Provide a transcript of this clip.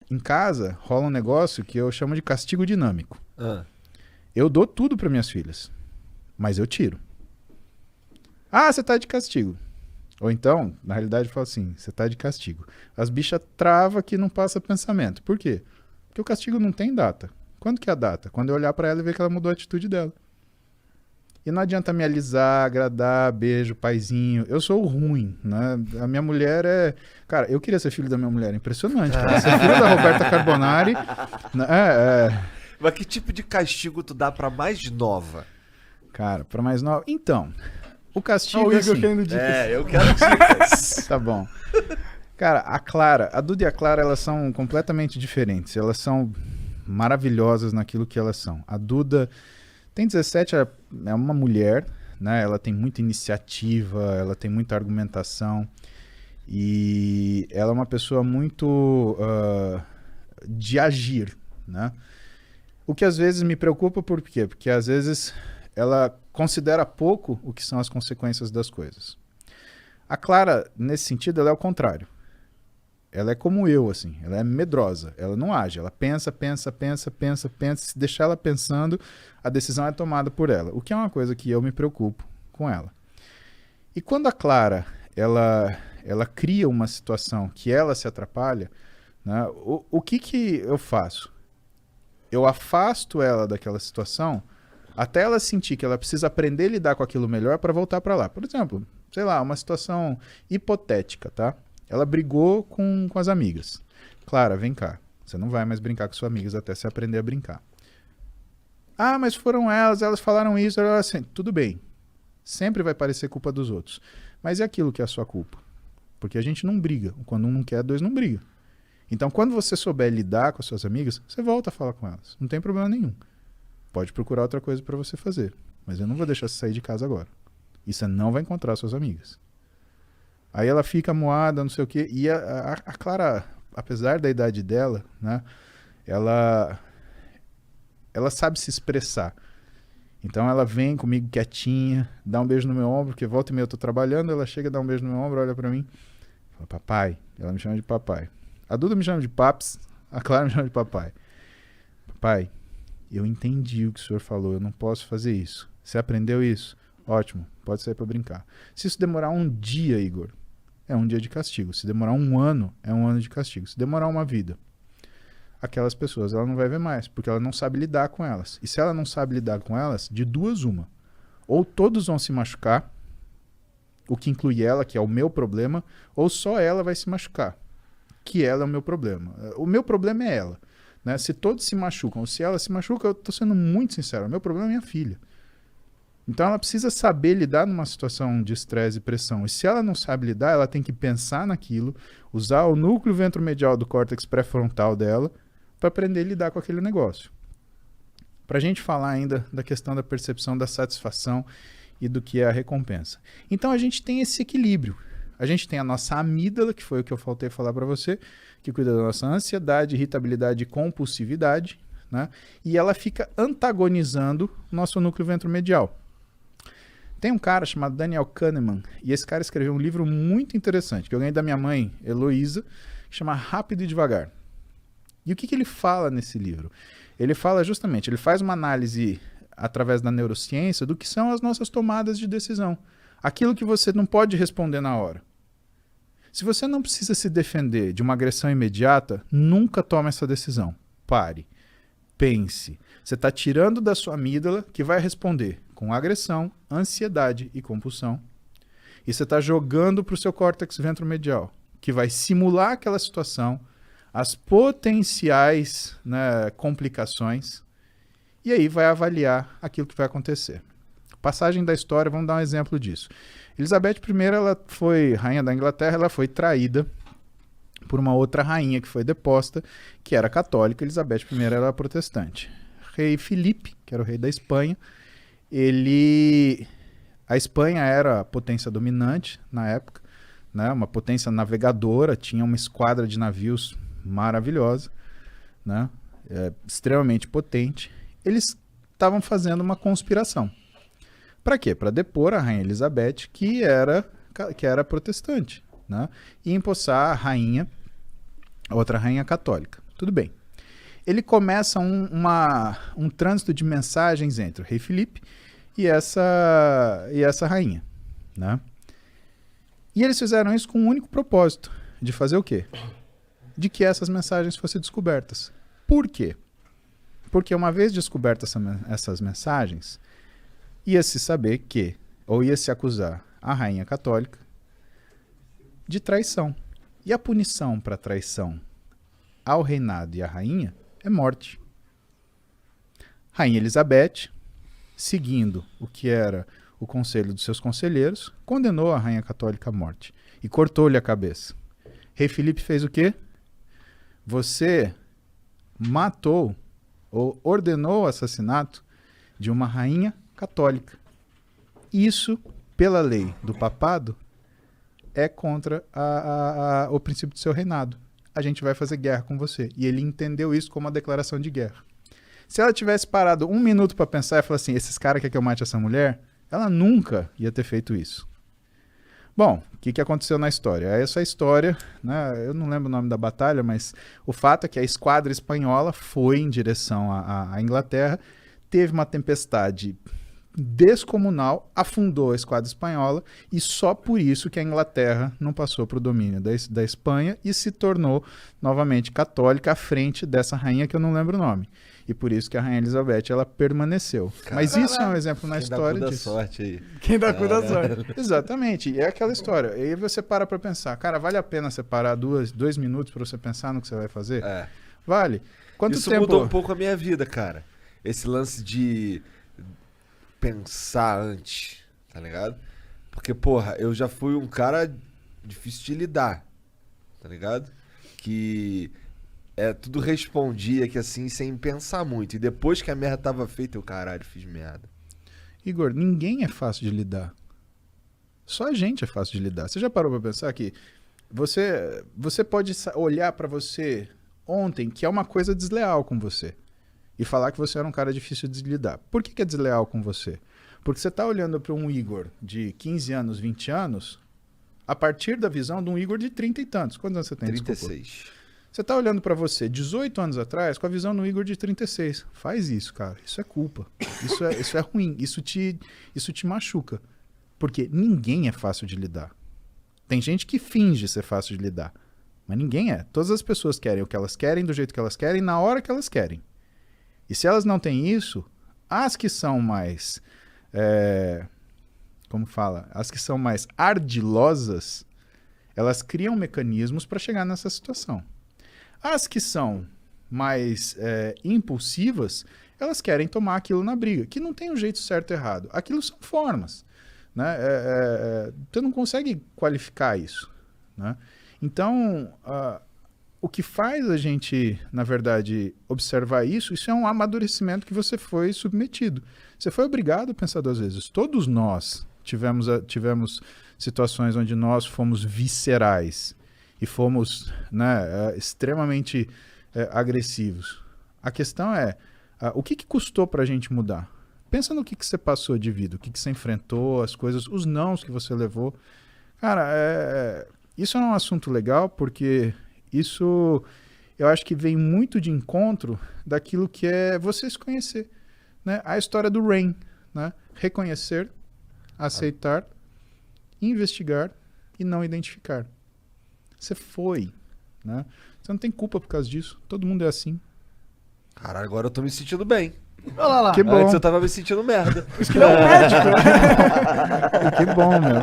Em casa rola um negócio que eu chamo de castigo dinâmico. Ah. Eu dou tudo para minhas filhas, mas eu tiro. Ah, você tá de castigo. Ou então, na realidade, eu falo assim, você tá de castigo. As bichas travam que não passa pensamento. Por quê? Porque o castigo não tem data. Quando que é a data? Quando eu olhar pra ela e ver que ela mudou a atitude dela. E não adianta me alisar, agradar, beijo, paizinho. Eu sou o ruim, né? A minha mulher é... Cara, eu queria ser filho da minha mulher. Impressionante, cara. Ser filho da Roberta Carbonari... Mas que tipo de castigo tu dá pra mais nova? Cara, pra mais nova... Então, o castigo o é Igor assim... querendo dicas. Eu quero dicas. Tá bom. Cara, a Duda e a Clara, elas são completamente diferentes. Elas são maravilhosas naquilo que elas são. A Duda tem 17, é uma mulher, né? Ela tem muita iniciativa, ela tem muita argumentação e ela é uma pessoa muito de agir, né? O que às vezes me preocupa, por quê? Porque às vezes ela considera pouco o que são as consequências das coisas. A Clara, nesse sentido, ela é o contrário. Ela é como eu, assim. Ela é medrosa. Ela não age. Ela pensa. Se deixar ela pensando, a decisão é tomada por ela. O que é uma coisa que eu me preocupo com ela. E quando a Clara, ela cria uma situação que ela se atrapalha, né, o que eu faço? Eu afasto ela daquela situação até ela sentir que ela precisa aprender a lidar com aquilo melhor para voltar para lá. Por exemplo, sei lá, uma situação hipotética, tá? Ela brigou com as amigas. Clara, vem cá. Você não vai mais brincar com suas amigas até você aprender a brincar. Ah, mas foram elas falaram isso. Assim, tudo bem. Sempre vai parecer culpa dos outros. Mas é aquilo que é a sua culpa. Porque a gente não briga. Quando um não quer, dois não brigam. Então, quando você souber lidar com as suas amigas, você volta a falar com elas. Não tem problema nenhum. Pode procurar outra coisa para você fazer. Mas eu não vou deixar você sair de casa agora. E você não vai encontrar suas amigas. Aí ela fica moada, não sei o quê. E a Clara, apesar da idade dela, né, ela sabe se expressar. Então ela vem comigo quietinha, dá um beijo no meu ombro, porque volta e meia eu tô trabalhando, ela chega, dá um beijo no meu ombro, olha pra mim, fala, papai. Ela me chama de papai. A Duda me chama de paps, a Clara me chama de papai. Papai, eu entendi o que o senhor falou, eu não posso fazer isso. Você aprendeu isso? Ótimo, pode sair pra brincar. Se isso demorar um dia, Igor, é um dia de castigo. Se demorar um ano, é um ano de castigo. Se demorar uma vida, aquelas pessoas ela não vai ver mais, porque ela não sabe lidar com elas. E se ela não sabe lidar com elas, de duas uma. Ou todos vão se machucar, o que inclui ela, que é o meu problema, ou só ela vai se machucar, que ela é o meu problema. O meu problema é ela. Né? Se todos se machucam, ou se ela se machuca, eu tô sendo muito sincero, o meu problema é minha filha. Então ela precisa saber lidar numa situação de estresse e pressão. E se ela não sabe lidar, ela tem que pensar naquilo, usar o núcleo ventromedial do córtex pré-frontal dela para aprender a lidar com aquele negócio. Para a gente falar ainda da questão da percepção da satisfação e do que é a recompensa. Então a gente tem esse equilíbrio. A gente tem a nossa amígdala, que foi o que eu faltei falar para você, que cuida da nossa ansiedade, irritabilidade e compulsividade, né? E ela fica antagonizando o nosso núcleo ventromedial. Tem um cara chamado Daniel Kahneman, e esse cara escreveu um livro muito interessante, que eu ganhei da minha mãe, Heloísa, que chama Rápido e Devagar. E o que ele fala nesse livro? Ele fala justamente, ele faz uma análise através da neurociência do que são as nossas tomadas de decisão. Aquilo que você não pode responder na hora. Se você não precisa se defender de uma agressão imediata, nunca tome essa decisão. Pare. Pense. Você está tirando da sua amígdala, que vai responder com agressão, ansiedade e compulsão. E você está jogando para o seu córtex ventromedial, que vai simular aquela situação, as potenciais, né, complicações, e aí vai avaliar aquilo que vai acontecer. Passagem da história, vamos dar um exemplo disso. Elizabeth I, ela foi rainha da Inglaterra, ela foi traída por uma outra rainha que foi deposta, que era católica. Elizabeth I era protestante. Rei Filipe, que era o rei da Espanha, a Espanha era a potência dominante na época, né? Uma potência navegadora, tinha uma esquadra de navios maravilhosa, né? Extremamente potente. Eles estavam fazendo uma conspiração. Para quê? Para depor a rainha Elizabeth, que era protestante, né? E empossar a outra rainha católica. Tudo bem. Ele começa um trânsito de mensagens entre o rei Filipe e essa rainha, né? E eles fizeram isso com um único propósito, de fazer o quê? De que essas mensagens fossem descobertas. Por quê? Porque uma vez descobertas essas mensagens, ia-se saber que, ou ia-se acusar a rainha católica de traição. E a punição para traição ao reinado e à rainha é morte. Rainha Elizabeth, seguindo o que era o conselho dos seus conselheiros, condenou a rainha católica à morte e cortou-lhe a cabeça. Rei Filipe fez o quê? Você matou ou ordenou o assassinato de uma rainha católica. Isso, pela lei do papado, é contra o princípio do seu reinado. A gente vai fazer guerra com você. E ele entendeu isso como uma declaração de guerra. Se ela tivesse parado um minuto para pensar e falar assim, esses caras querem que eu mate essa mulher, ela nunca ia ter feito isso. Bom, o que aconteceu na história? Essa história, né, eu não lembro o nome da batalha, mas o fato é que a esquadra espanhola foi em direção à Inglaterra, teve uma tempestade descomunal, afundou a esquadra espanhola e só por isso que a Inglaterra não passou para o domínio da Espanha e se tornou novamente católica à frente dessa rainha que eu não lembro o nome. E por isso que a rainha Elizabeth ela permaneceu. Caramba. Mas isso é um exemplo na história disso. Quem dá cu da sorte aí. Quem dá cu da sorte. Exatamente. É aquela história. E aí você para pensar. Cara, vale a pena separar 2 minutos para você pensar no que você vai fazer? É. Vale. Quanto isso tempo... mudou um pouco a minha vida, cara. Esse lance de pensar antes, tá ligado? Porque, porra, eu já fui um cara difícil de lidar, tá ligado? Que tudo respondia que assim, sem pensar muito. E depois que a merda tava feita, eu, caralho, fiz merda. Igor, ninguém é fácil de lidar. Só a gente é fácil de lidar. Você já parou pra pensar que você pode olhar pra você ontem que é uma coisa desleal com você e falar que você era um cara difícil de lidar. Por que é desleal com você? Porque você tá olhando para um Igor de 15 anos, 20 anos, a partir da visão de um Igor de 30 e tantos. Quantos anos você tem? 36. Desculpa. Você tá olhando para você 18 anos atrás com a visão do Igor de 36. Faz isso, cara. Isso é culpa. Isso é ruim. Isso te machuca. Porque ninguém é fácil de lidar. Tem gente que finge ser fácil de lidar. Mas ninguém é. Todas as pessoas querem o que elas querem, do jeito que elas querem, na hora que elas querem. E se elas não têm isso, as que são mais... como fala? As que são mais ardilosas, elas criam mecanismos para chegar nessa situação. As que são mais impulsivas, elas querem tomar aquilo na briga, que não tem um jeito certo e errado. Aquilo são formas. Né? Você não consegue qualificar isso. Né? Então, o que faz a gente, na verdade, observar isso é um amadurecimento que você foi submetido. Você foi obrigado a pensar 2 vezes. Todos nós tivemos situações onde nós fomos viscerais e fomos, né, extremamente agressivos. A questão é, o que custou para a gente mudar? Pensa no que você passou de vida, o que você enfrentou, as coisas, os nãos que você levou. Cara, isso é um assunto legal porque isso eu acho que vem muito de encontro daquilo que é você se conhecer. Né? A história do Rain, né? Reconhecer, aceitar, investigar e não identificar. Você foi, né? Você não tem culpa por causa disso. Todo mundo é assim. Caralho, agora eu tô me sentindo bem. Olha lá. Que bom. Antes eu tava me sentindo merda. Isso que ele é um médico. Que bom, meu.